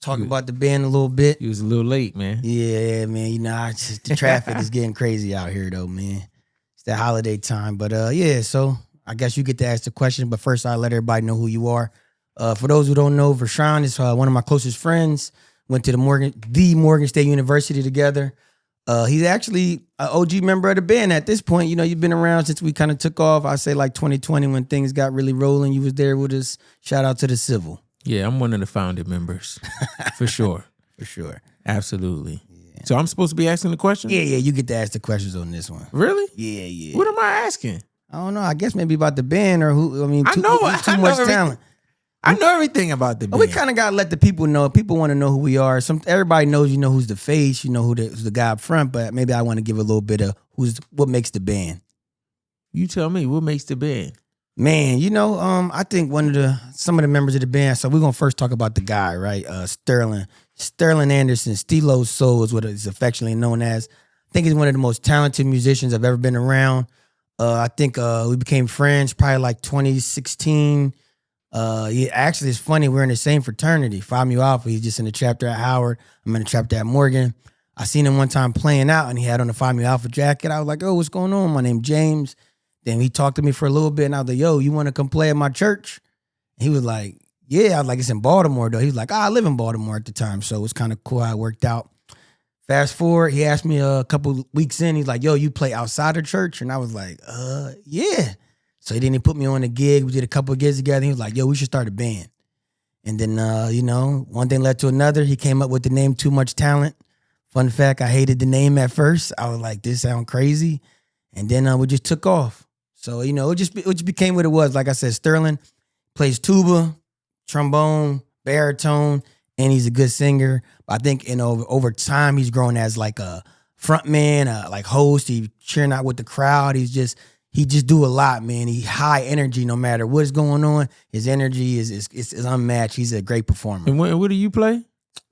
talk about the band a little bit. You was a little late, man. Yeah, man. You know, the traffic is getting crazy out here, though, man. It's the holiday time. But, yeah, so I guess you get to ask the question. But first, I'll let everybody know who you are. For those who don't know, Vershawn is one of my closest friends. Went to the Morgan State University together. He's actually an OG member of the band at this point. You know, you've been around since we kind of took off. I say like 2020 when things got really rolling. You was there with us. Shout out to the Civil. Yeah, I'm one of the founding members. For sure. For sure. Absolutely. Yeah. So I'm supposed to be asking the question? Yeah, you get to ask the questions on this one. Really? Yeah. What am I asking? I don't know. I guess maybe about the band or who. I mean, too much talent. I know everything about the band. We kind of got to let the people know. People want to know who we are. Everybody knows, you know, who's the face, you know, who's the guy up front, but maybe I want to give a little bit of what makes the band. You tell me, what makes the band? Man, you know, I think some of the members of the band, so we're going to first talk about the guy, right? Sterling Anderson, Stilo Soul is what it's affectionately known as. I think he's one of the most talented musicians I've ever been around. I think we became friends probably like 2016. Actually, it's funny. We're in the same fraternity, Phi Mu Alpha. He's just in the chapter at Howard. I'm in the chapter at Morgan. I seen him one time playing out, and he had on the Phi Mu Alpha jacket. I was like, "Oh, what's going on? My name's James." Then he talked to me for a little bit, and I was like, "Yo, you want to come play at my church?" He was like, "Yeah." I was like, "It's in Baltimore, though." He was like, "I live in Baltimore at the time," so it was kind of cool how it worked out. Fast forward, he asked me a couple weeks in. He's like, "Yo, you play outside of church?" And I was like, yeah." So he put me on a gig. We did a couple of gigs together. He was like, "Yo, we should start a band." And then, you know, one thing led to another. He came up with the name Too Much Talent. Fun fact, I hated the name at first. I was like, this sounds crazy. And then we just took off. So, you know, it just became what it was. Like I said, Sterling plays tuba, trombone, baritone, and he's a good singer. But I think, you know, over time, he's grown as like a front man, like host. He cheering out with the crowd. He just do a lot, man. He high energy no matter what's going on. His energy is unmatched. He's a great performer. And what do you play?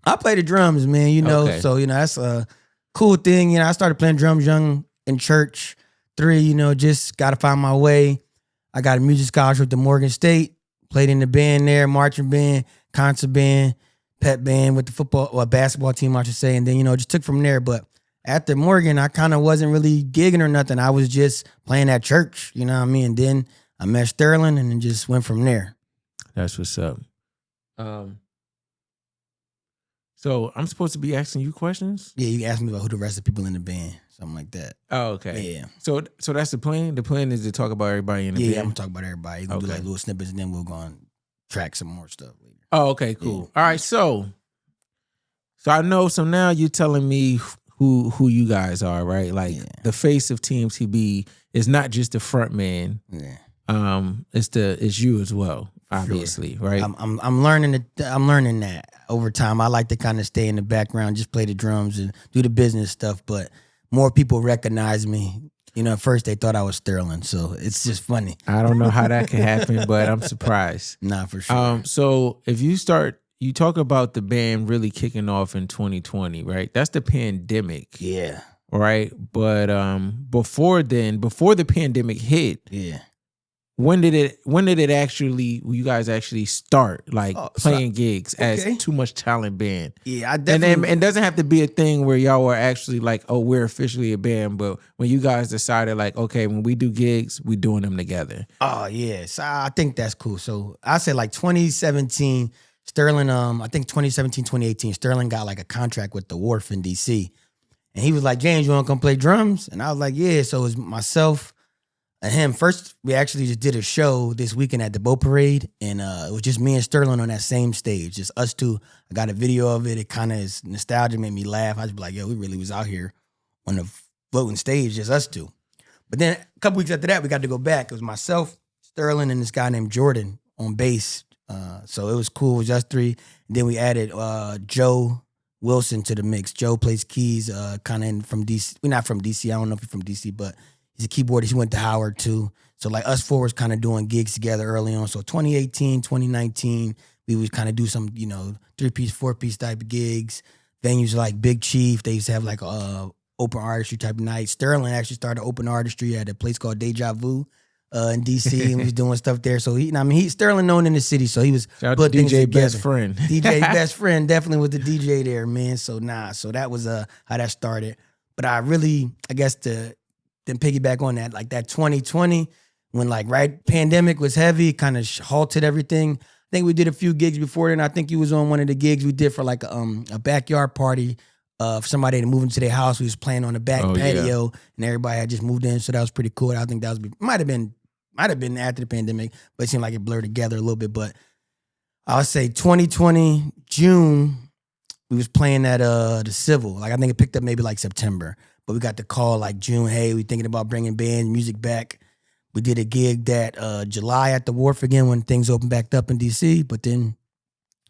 I play the drums, man, you know. Okay. So, you know, that's a cool thing. You know, I started playing drums young in church. 3, you know, just got to find my way. I got a music scholarship at the Morgan State. Played in the band there, marching band, concert band, pep band with the basketball team, I should say. And then, you know, just took from there. But after Morgan, I kind of wasn't really gigging or nothing. I was just playing at church, you know what I mean? And then I met Sterling and then just went from there. That's what's up. So I'm supposed to be asking you questions? Yeah, you asked me about who the rest of the people in the band, something like that. Oh, okay. Yeah. So that's the plan? The plan is to talk about everybody in the band? Yeah, I'm going to talk about everybody. We're going to do like little snippets and then we'll go on track some more stuff later. Oh, okay, cool. Yeah. All right, so I know, so now you're telling me who you guys are, right? Like the face of Team TB is not just the front man. Yeah. It's you as well, obviously, sure. Right? I'm learning that over time. I like to kind of stay in the background, just play the drums and do the business stuff, but more people recognize me. You know, at first they thought I was Sterling, so it's just funny. I don't know how that can happen, but I'm surprised. Nah, for sure. So if you talk about the band really kicking off in 2020, right? That's the pandemic. Yeah. Right? But before the pandemic hit, yeah. When did you guys actually start playing gigs as Too Much Talent band? Yeah, I definitely. And it doesn't have to be a thing where y'all were actually like, oh, we're officially a band, but when you guys decided like, okay, when we do gigs, we doing them together. Oh, yeah. So I think that's cool. So I said like 2017, Sterling, I think 2017, 2018, Sterling got like a contract with the Wharf in DC. And he was like, "James, you want to come play drums?" And I was like, yeah. So it was myself and him. First, we actually just did a show this weekend at the Boat Parade. And it was just me and Sterling on that same stage, just us two. I got a video of it. It kind of is nostalgia, made me laugh. I was like, yo, we really was out here on the floating stage, just us two. But then a couple weeks after that, we got to go back. It was myself, Sterling, and this guy named Jordan on bass. So it was cool. It was us 3. And then we added Joe Wilson to the mix. Joe plays keys, kind of from DC. We're not from DC. I don't know if he's from DC, but he's a keyboardist. He went to Howard too. So like us 4 was kind of doing gigs together early on. So 2018, 2019, we would kind of do some, 3-piece, 4-piece type of gigs. Venues like Big Chief. They used to have like open artistry type of night. Sterling actually started open artistry at a place called Deja Vu. in DC and we was doing stuff there. So he's Sterling known in the city, so he was Shout out to putting things DJ together. best friend. DJ best friend definitely was the DJ there, man. So so that was how that started. But I guess to then piggyback on that, like that 2020 when like pandemic was heavy, kind of halted everything. I think we did a few gigs before then. I think you was on one of the gigs we did for like a backyard party. For somebody to move into their house. We was playing on the back patio and everybody had just moved in. So that was pretty cool. I think that might have been after the pandemic, but it seemed like it blurred together a little bit. But I would say 2020, June, we was playing at the Civil. Like I think it picked up maybe like September. But we got the call like June, hey, we thinking about bringing band music back. We did a gig that July at the Wharf again when things opened back up in DC. But then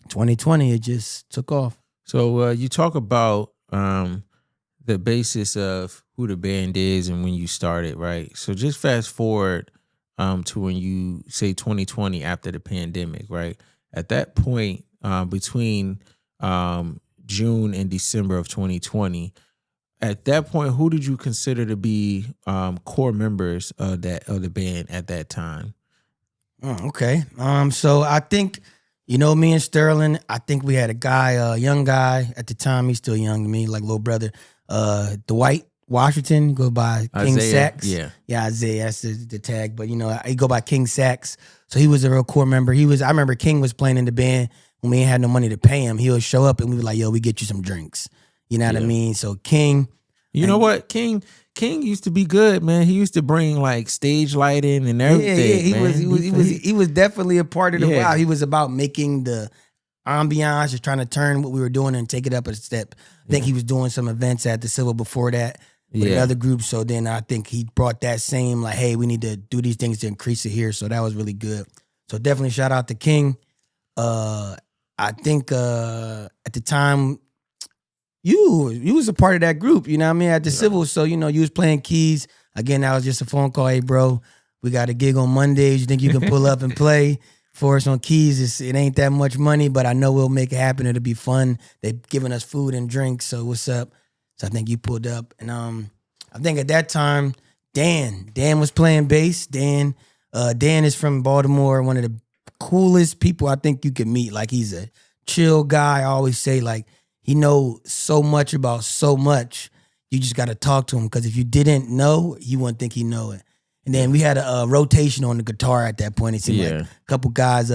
2020, it just took off. So you talk about the basis of who the band is and when you started, right? So just fast forward to when you say 2020 after the pandemic, right? At that point, between June and December of 2020, at that point, who did you consider to be core members of the band at that time? Okay. So I think, me and Sterling, I think we had a guy, a young guy at the time. He's still young to me, like little brother. Dwight Washington, go by King Sax. Yeah, Isaiah, that's the tag. But he go by King Sax. So he was a real core member. I remember King was playing in the band when we ain't had no money to pay him. He would show up and we were like, yo, we get you some drinks. You know what I mean? So King. You know what? King used to be good, man. He used to bring like stage lighting and everything. He was definitely a part of the vibe. He was about making the ambiance, just trying to turn what we were doing and take it up a step. I think he was doing some events at the Civil before that with another group. So then I think he brought that same like, hey, we need to do these things to increase it here. So that was really good. So definitely shout out to King. I think at the time, you was a part of that group, you know what I mean, at the Civil. So, you was playing keys. Again, that was just a phone call. Hey, bro, we got a gig on Mondays. You think you can pull up and play for us on keys? It ain't that much money, but I know we'll make it happen. It'll be fun. They giving us food and drinks. So what's up? So I think you pulled up. And I think at that time, Dan was playing bass. Dan is from Baltimore, one of the coolest people I think you could meet. Like he's a chill guy. I always say like, he knows so much about so much. You just got to talk to him because if you didn't know, you wouldn't think he know it. And then we had a rotation on the guitar at that point. It seemed like a couple guys.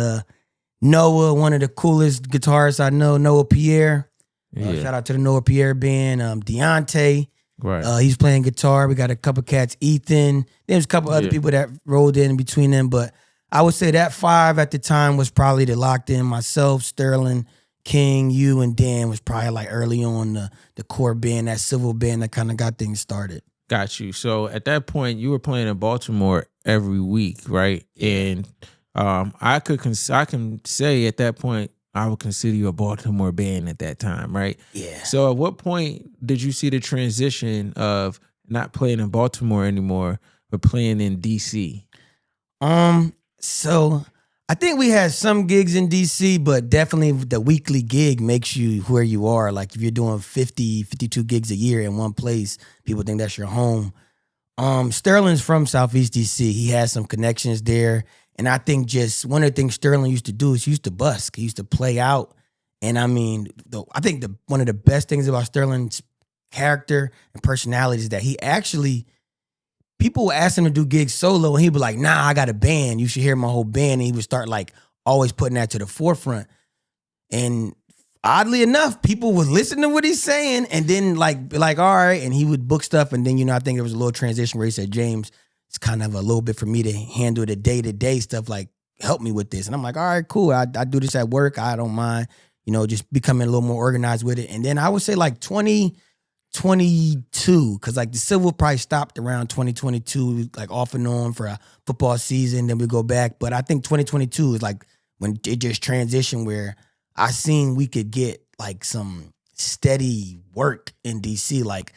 Noah, one of the coolest guitarists I know, Noah Pierre. Shout out to the Noah Pierre band. Deontay, right? He's playing guitar. We got a couple cats. Ethan. There's a couple other people that rolled in between them, but I would say that 5 at the time was probably the locked in. Myself, Sterling, King, you, and Dan was probably like early on the core band, that Civil band that kind of got things started. Got you. So at that point, you were playing in Baltimore every week, right? And I can say at that point, I would consider you a Baltimore band at that time, right? Yeah. So at what point did you see the transition of not playing in Baltimore anymore, but playing in DC? So I think we had some gigs in DC, but definitely the weekly gig makes you where you are. Like if you're doing 50, 52 gigs a year in one place, people think that's your home. Sterling's from Southeast DC. He has some connections there. And I think just one of the things Sterling used to do is he used to busk. He used to play out. And I mean, I think one of the best things about Sterling's character and personality is that he actually, people would ask him to do gigs solo, and he'd be like, nah, I got a band. You should hear my whole band. And he would start like always putting that to the forefront. And oddly enough, people would listen to what he's saying and then be like, all right. And he would book stuff. And then, I think there was a little transition where he said, James, it's kind of a little bit for me to handle the day-to-day stuff, like help me with this. And I'm like, all right, cool. I do this at work. I don't mind, just becoming a little more organized with it. And then I would say like 2022, because like the Civil probably stopped around 2022, like off and on for a football season. Then we go back. But I think 2022 is like when it just transitioned where I seen we could get like some steady work in DC, like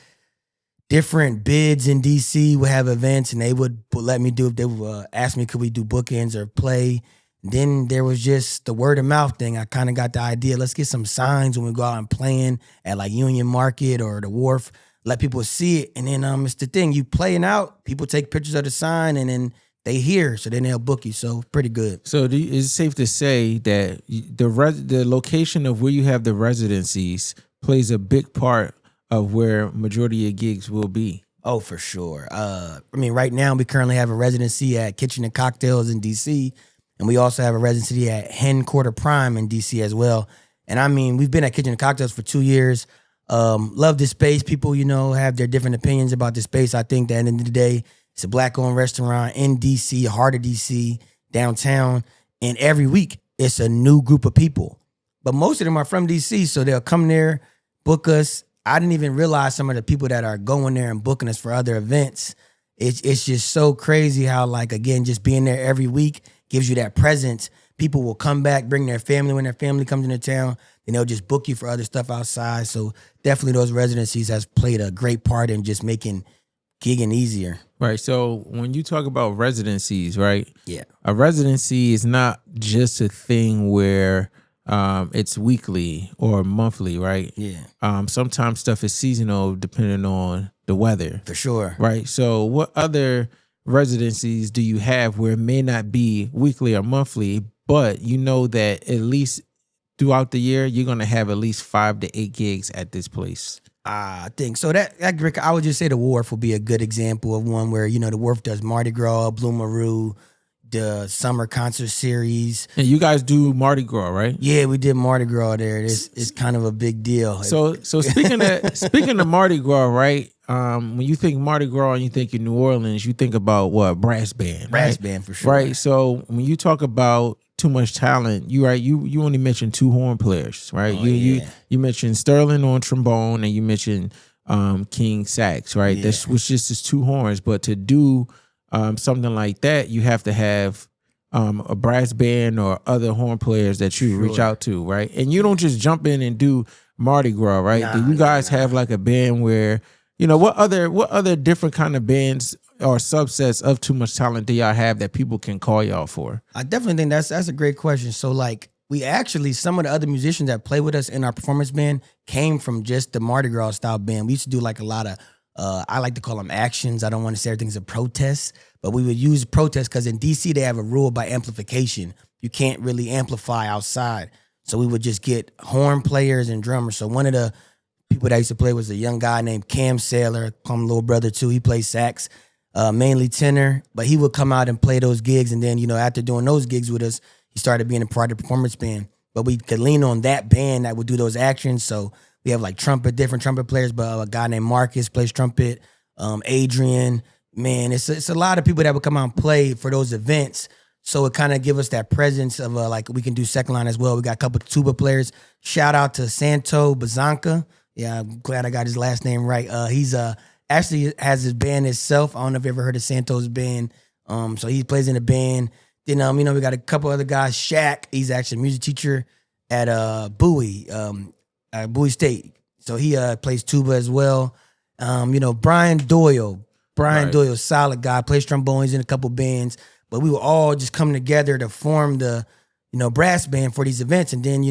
different bids in DC would have events and they would let me do, they would ask me, could we do bookends or play? And then there was just the word of mouth thing. I kind of got the idea, let's get some signs when we go out and playing at like Union Market or the Wharf, let people see it. And then it's the thing, you playing out, people take pictures of the sign and then they here, so then they'll book you. So pretty good. So is it safe to say that the location of where you have the residencies plays a big part of where majority of gigs will be? Oh, for sure. I mean, right now we currently have a residency at Kitchen and Cocktails in DC, and we also have a residency at Hen Quarter Prime in DC as well. And I mean, we've been at Kitchen and Cocktails for 2 years. Love this space. People, have their different opinions about the space. I think that at the end of the day, it's a black-owned restaurant in DC, heart of DC, downtown. And every week, it's a new group of people. But most of them are from DC, so they'll come there, book us. I didn't even realize some of the people that are going there and booking us for other events. It's just so crazy how, like, again, just being there every week gives you that presence. People will come back, bring their family when their family comes into town, and they'll just book you for other stuff outside. So definitely those residencies has played a great part in just making gigging easier. Right. So when you talk about residencies, right? Yeah. A residency is not just a thing where it's weekly or monthly, right? Yeah. Sometimes stuff is seasonal depending on the weather. For sure. Right. So what other residencies do you have where it may not be weekly or monthly, but you know that at least throughout the year, you're going to have at least 5 to 8 gigs at this place? I think so. That I would just say the Wharf will be a good example of one where, the Wharf does Mardi Gras, Blue Maru, the summer concert series. And you guys do Mardi Gras, right? Yeah, we did Mardi Gras there. It's kind of a big deal. So speaking of Mardi Gras, right? When you think Mardi Gras and you think in New Orleans, you think about what? Brass band. Brass right? band for sure. Right. So when you talk about too much talent, you only mentioned 2 horn players, right? Oh, you mentioned Sterling on trombone and you mentioned King sax, right? Yeah. That was just his 2 horns. But to do something like that, you have to have a brass band or other horn players that you reach out to, right? And you don't just jump in and do Mardi Gras, right? Do you guys have like a band where, what other different kind of bands or subsets of Too Much Talent do y'all have that people can call y'all for? I definitely think that's a great question. So like we actually, some of the other musicians that play with us in our performance band came from just the Mardi Gras style band. We used to do like a lot of, I like to call them actions. I don't want to say everything's a protest, but we would use protest because in DC they have a rule by amplification. You can't really amplify outside. So we would just get horn players and drummers. So one of the people that I used to play was a young guy named Cam Saylor, call him little brother too. He plays sax. Mainly tenor, but he would come out and play those gigs. And then, after doing those gigs with us, he started being a part of the performance band. But we could lean on that band that would do those actions. So we have like different trumpet players, but a guy named Marcus plays trumpet. Adrian, man, it's a lot of people that would come out and play for those events. So it kind of give us that presence of like we can do second line as well. We got a couple of tuba players. Shout out to Santo Bazanca. Yeah, I'm glad I got his last name right. He's actually has his band itself. I don't know if you ever heard of Santos band. So he plays in a band. Then we got a couple other guys. Shaq, he's actually a music teacher at Bowie State. So he plays tuba as well. Brian Doyle. Doyle, solid guy, plays trombone. He's in a couple bands. But we were all just coming together to form the, brass band for these events. And then,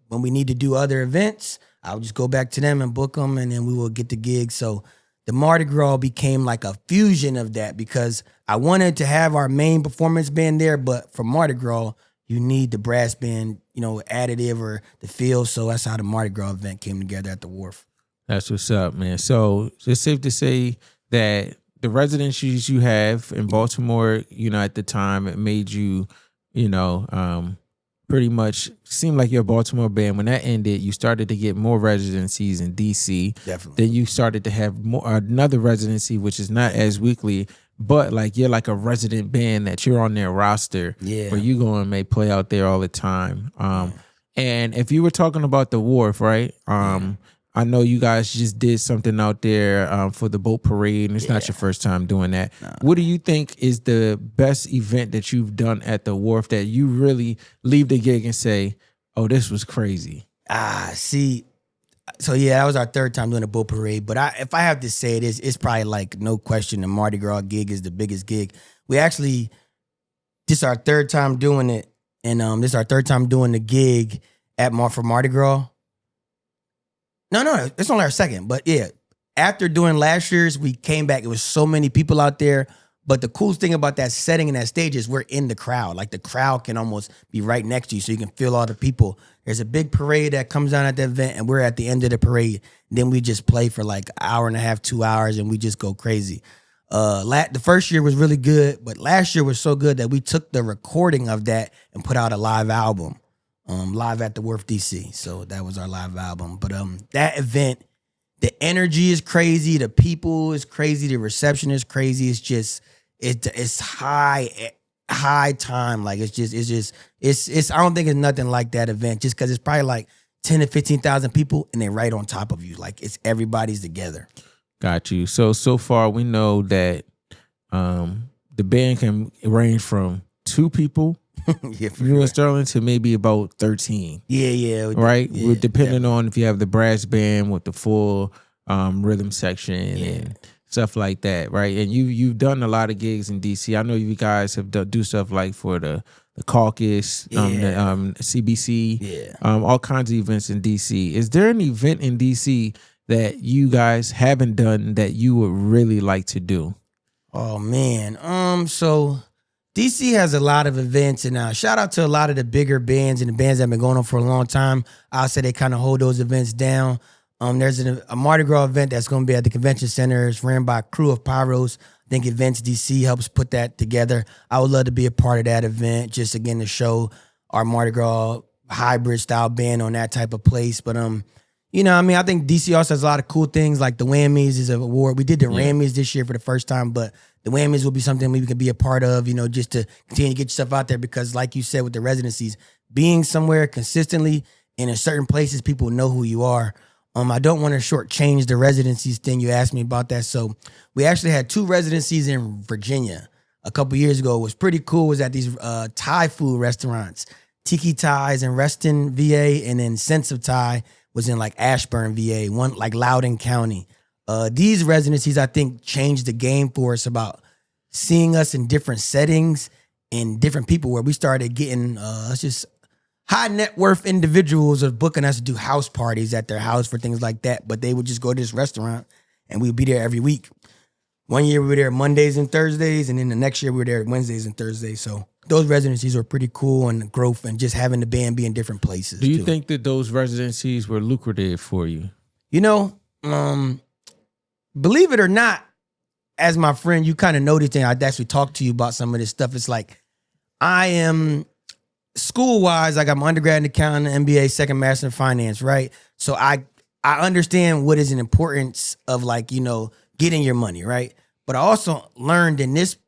when we need to do other events, I would just go back to them and book them, and then we will get the gigs. So the Mardi Gras became like a fusion of that because I wanted to have our main performance band there, but for Mardi Gras, you need the brass band, additive or the feel. So that's how the Mardi Gras event came together at the Wharf. That's what's up, man. So it's safe to say that the residencies you have in Baltimore, at the time, it made you, pretty much seem like you're a Baltimore band. When that ended, you started to get more residencies in DC. Definitely. Then you started to have another residency, which is not as weekly, but like you're like a resident band that you're on their roster. Yeah. Where you go and may play out there all the time. And if you were talking about the Wharf, right? I know you guys just did something out there for the boat parade, and it's not your first time doing that. No. What do you think is the best event that you've done at the Wharf that you really leave the gig and say, oh, this was crazy? See, so yeah, that was our 3rd time doing a boat parade. But if I have to say it, it's probably like no question the Mardi Gras gig is the biggest gig. We actually, this is our 3rd time doing it, and this is our 3rd time doing the gig for Mardi Gras. No, it's only our 2nd. But yeah, after doing last year's, we came back. It was so many people out there. But the coolest thing about that setting and that stage is we're in the crowd. Like the crowd can almost be right next to you, so you can feel all the people. There's a big parade that comes down at the event, and we're at the end of the parade. Then we just play for like an hour and a half, 2 hours, and we just go crazy. The first year was really good, but last year was so good that we took the recording of that and put out a live album, live at the Wharf DC. So that was our live album. But that event, the energy is crazy, the people is crazy, the reception is crazy. It's just it's high time. Like it's I don't think it's nothing like that event, just because it's probably like 10 to 15,000 people and they're right on top of you. Like it's everybody's together. Got you. So far we know that the band can range from 2 people, Yeah, for you sure. and Sterling, to maybe about 13. Yeah. Right? Yeah, Depending on if you have the brass band with the full rhythm section and stuff like that, right? And you've done a lot of gigs in DC. I know you guys have do stuff like for the caucus, the CBC, all kinds of events in DC. Is there an event in DC that you guys haven't done that you would really like to do? Oh man. So DC has a lot of events, and shout out to a lot of the bigger bands and the bands that have been going on for a long time. I'll say they kind of hold those events down. There's a Mardi Gras event that's going to be at the convention center. It's ran by a crew of pyros. I think Events DC helps put that together. I would love to be a part of that event, just again to show our Mardi Gras hybrid style band on that type of place. But I think DC also has a lot of cool things, like the Whammies is an award. We did the Whammies this year for the first time, but the Whammies will be something we can be a part of, just to continue to get yourself out there, because like you said with the residencies, being somewhere consistently and in certain places, people know who you are. I don't want to shortchange the residencies thing. You asked me about that. So we actually had 2 residencies in Virginia a couple years ago. It was pretty cool. It was at these Thai food restaurants, Tiki Thai's in Reston, VA, and then Sense of Thai was in like Ashburn, VA, one like Loudoun County. These residencies, I think, changed the game for us about seeing us in different settings and different people, where we started getting just high net worth individuals are booking us to do house parties at their house for things like that. But they would just go to this restaurant and we'd be there every week. One year we were there Mondays and Thursdays, and then the next year we were there Wednesdays and Thursdays. So those residencies were pretty cool, and the growth and just having the band be in different places. Do you think that those residencies were lucrative for you? Believe it or not, as my friend, you kind of know this thing. I'd actually talk to you about some of this stuff. It's like I am school-wise, I got my undergrad in accounting, MBA, second master in finance, right? So I understand what is an importance of getting your money, right? But I also learned in this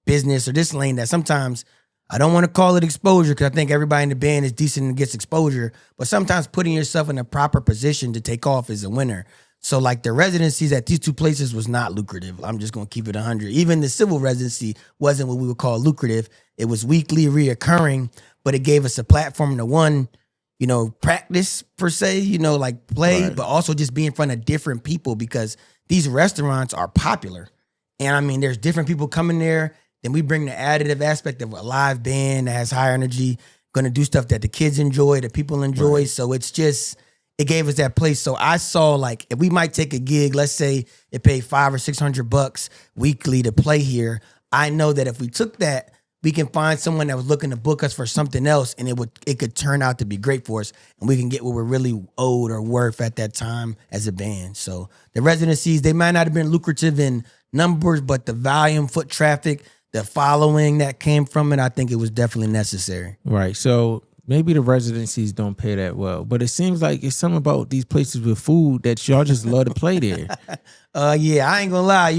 business or this lane that sometimes I don't want to call it exposure, because I think everybody in the band is decent and gets exposure, but sometimes putting yourself in a proper position to take off is a winner. So like the residencies at these 2 places was not lucrative. I'm just going to keep it 100. Even the civil residency wasn't what we would call lucrative. It was weekly, reoccurring, but it gave us a platform to practice per se, play, right, but also just be in front of different people, because these restaurants are popular. And I mean, there's different people coming there. Then we bring the additive aspect of a live band that has higher energy, going to do stuff that the kids enjoy, that people enjoy. Right. So it gave us that place. So I saw if we might take a gig, let's say it paid $500 or $600 weekly to play here. I know that if we took that, we can find someone that was looking to book us for something else, and it could turn out to be great for us, and we can get what we're really owed or worth at that time as a band. So the residencies, they might not have been lucrative in numbers, but the volume, foot traffic, the following that came from it, I think it was definitely necessary. Right. So maybe the residencies don't pay that well, but it seems like it's something about these places with food that y'all just love to play there. Yeah, I ain't gonna lie.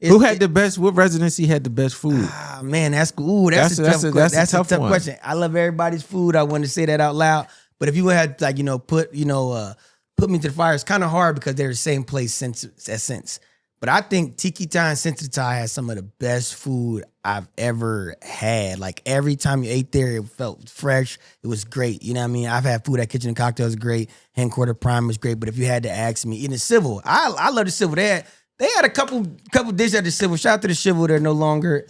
Who had the best? What residency had the best food? Man, that's cool. That's a tough question. I love everybody's food. I want to say that out loud. But if you had put me to the fire, it's kind of hard because they're the same place since. But I think Tiki Thai and Sense of Thai has some of the best food I've ever had. Like every time you ate there, it felt fresh. It was great. You know what I mean? I've had food at Kitchen and Cocktails, great. Headquarter Prime was great. But if you had to ask me, in the Civil, I love the Civil. They had a couple dishes at the Civil. Shout out to the Civil. They're no longer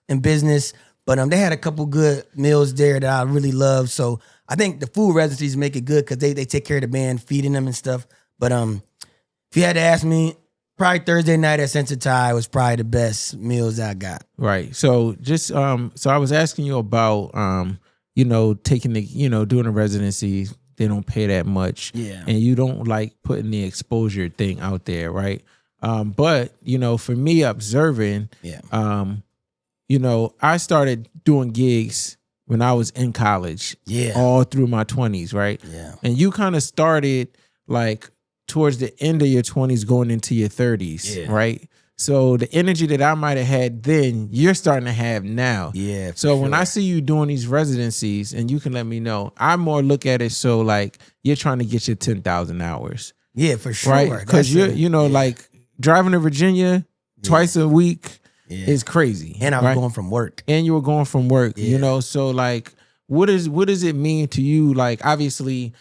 in business. But they had a couple good meals there that I really love. So I think the food residencies make it good because they take care of the band, feeding them and stuff. But if you had to ask me, Probably Thursday night at Sensitai was probably the best meals I got. Right. So just so I was asking you about taking the doing a residency. They don't pay that much. Yeah. And you don't like putting the exposure thing out there, right? But for me observing, Yeah. I started doing gigs when I was in college. Yeah. All through my 20s, right? Yeah. And you kind of started like towards the end of your 20s going into your 30s, Yeah. right? So the energy that I might have had then, you're starting to have now. Yeah. So when I see you doing these residencies, and you can let me know, I more look at it so like you're trying to get your 10,000 hours. Yeah, for sure. Right? Because like driving to Virginia twice a week is crazy. And I was going from work. And you were going from work, so like what does it mean to you? Like obviously,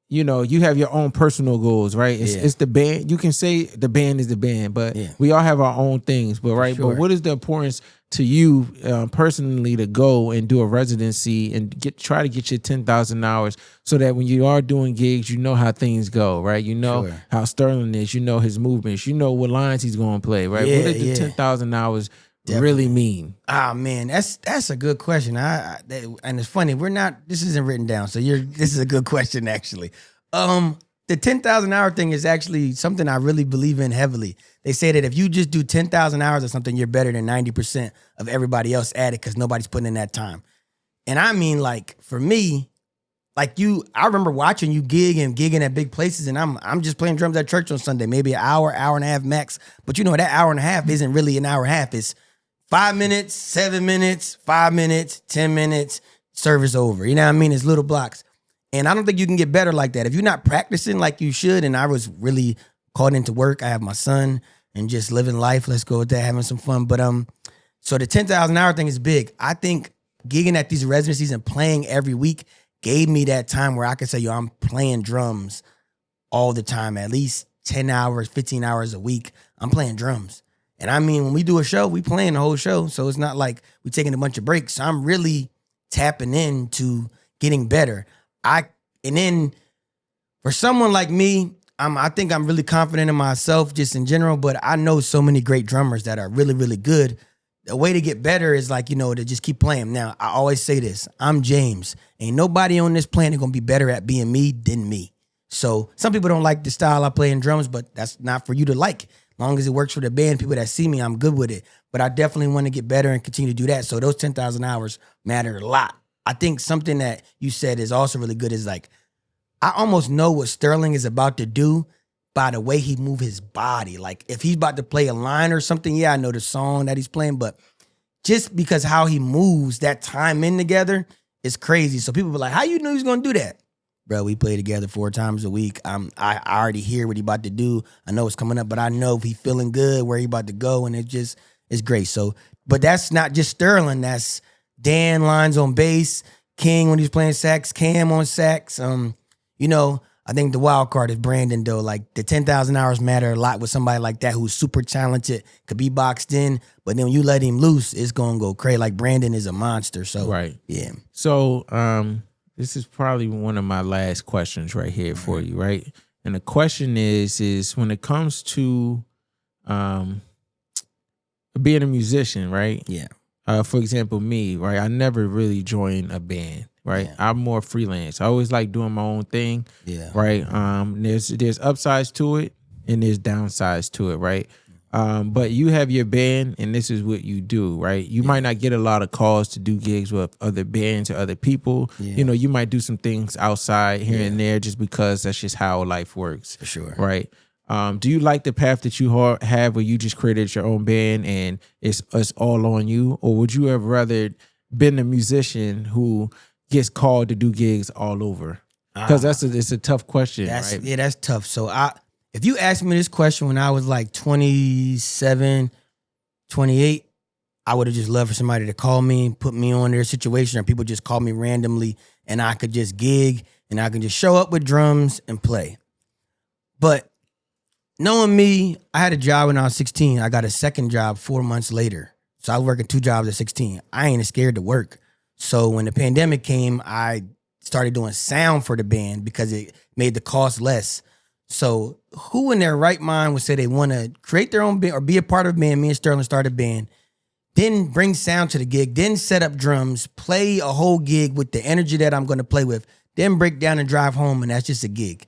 you have your own personal goals, right? It's the band. You can say the band is the band, but we all have our own things. But right, but what is the importance to you personally to go and do a residency and try to get your 10,000 hours so that when you are doing gigs, you know how things go, right? You know how Sterling is, you know his movements, you know what lines he's going to play, right? What does the 10,000 hours really mean? Ah, man, that's a good question. And it's funny, this isn't written down, so this is a good question actually. The 10,000 hour thing is actually something I really believe in heavily. They say that if you just do 10,000 hours or something, you're better than 90% of everybody else at it because nobody's putting in that time. And I mean, like for me, like I remember watching you gigging at big places, and I'm just playing drums at church on Sunday, maybe an hour and a half max. But that hour and a half isn't really an hour and a half. It's 5 minutes, 7 minutes, 5 minutes, 10 minutes, service over. You know what I mean? It's little blocks. And I don't think you can get better like that. If you're not practicing like you should, and I was really caught into work, I have my son and just living life. Let's go with that, having some fun. But so the 10,000 hour thing is big. I think gigging at these residencies and playing every week gave me that time where I could say, I'm playing drums all the time, at least 10 hours, 15 hours a week. I'm playing drums. And I mean, when we do a show, we playing the whole show. So it's not like we taking a bunch of breaks. So I'm really tapping into getting better. And then for someone like me, I think I'm really confident in myself just in general, but I know so many great drummers that are really, really good. The way to get better is like, to just keep playing. Now, I always say this, I'm James. Ain't nobody on this planet gonna be better at being me than me. So some people don't like the style I play in drums, but that's not for you to like. As long as it works for the band, people that see me, I'm good with it. But I definitely want to get better and continue to do that. So those 10,000 hours matter a lot. I think something that you said is also really good is like, I almost know what Sterling is about to do by the way he move his body. Like if he's about to play a line or something, I know the song that he's playing, but just because how he moves, that time in together is crazy. So people be like, how you know he's going to do that? Bro, we play together 4 times a week. I already hear what he about to do. I know it's coming up, but I know if he feeling good, where he about to go, and it's great. So, but that's not just Sterling. That's Dan lines on bass, King when he's playing sax, Cam on sax. I think the wild card is Brandon, though. Like, the 10,000 hours matter a lot with somebody like that who's super talented, could be boxed in, but then when you let him loose, it's going to go crazy. Like, Brandon is a monster, so. Right. Yeah. So, this is probably one of my last questions right here for you, right? And the question is when it comes to being a musician, right? Yeah. For example, me, right? I never really joined a band. Right, yeah. I'm more freelance. I always like doing my own thing. Yeah. Right. There's upsides to it and there's downsides to it. Right. But you have your band and this is what you do. Right. You might not get a lot of calls to do gigs with other bands or other people. Yeah. You might do some things outside here and there just because that's just how life works. For sure. Right. Do you like the path that you have where you just created your own band and it's all on you, or would you have rather been a musician who gets called to do gigs all over? Because it's a tough question, right? Yeah, that's tough. So if you asked me this question when I was like 27, 28, I would have just loved for somebody to call me, put me on their situation, or people just call me randomly and I could just gig and I can just show up with drums and play. But knowing me, I had a job when I was 16. I got a second job 4 months later. So I was working 2 jobs at 16. I ain't scared to work. So when the pandemic came, I started doing sound for the band because it made the cost less. So who in their right mind would say they want to create their own band or be a part of a band? Me and Sterling started a band, then bring sound to the gig, then set up drums, play a whole gig with the energy that I'm going to play with, then break down and drive home, and that's just a gig.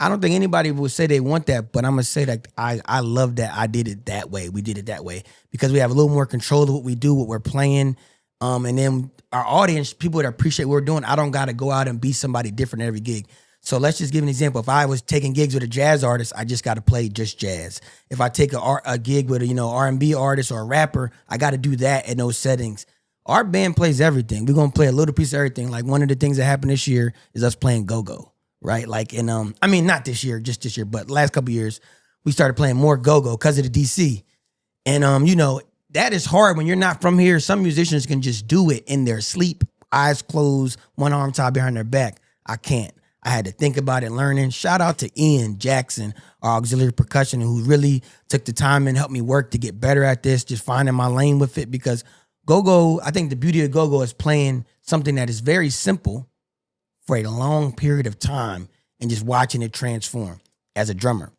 I don't think anybody would say they want that, but I'm going to say that I love that I did it that way. We did it that way because we have a little more control of what we do, what we're playing. And then our audience, people that appreciate what we're doing, I don't got to go out and be somebody different at every gig. So let's just give an example. If I was taking gigs with a jazz artist, I just got to play just jazz. If I take a gig with a R&B artist or a rapper, I got to do that in those settings. Our band plays everything. We're gonna play a little piece of everything. Like one of the things that happened this year is us playing go-go, right? Like I mean not this year, just this year, but last couple of years we started playing more go-go because of the DC. And that is hard when you're not from here. Some musicians can just do it in their sleep, eyes closed, one arm tied behind their back. I can't. I had to think about it, learning. Shout out to Ian Jackson, our auxiliary percussion, who really took the time and helped me work to get better at this, just finding my lane with it. Because go-go, I think the beauty of go-go is playing something that is very simple for a long period of time and just watching it transform as a drummer.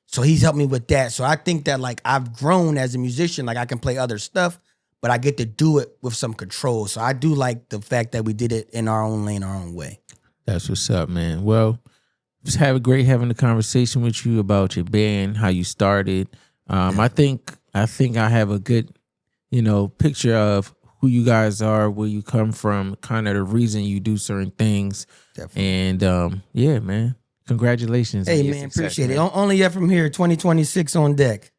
So he's helped me with that. So I think that like I've grown as a musician, like I can play other stuff, but I get to do it with some control. So I do like the fact that we did it in our own lane, our own way. That's what's up, man. Well, just having a conversation with you about your band, how you started. I think I have a good, picture of who you guys are, where you come from, kind of the reason you do certain things. Definitely. And yeah, man. Congratulations. Hey, man, appreciate it. Only up from here, 2026 on deck.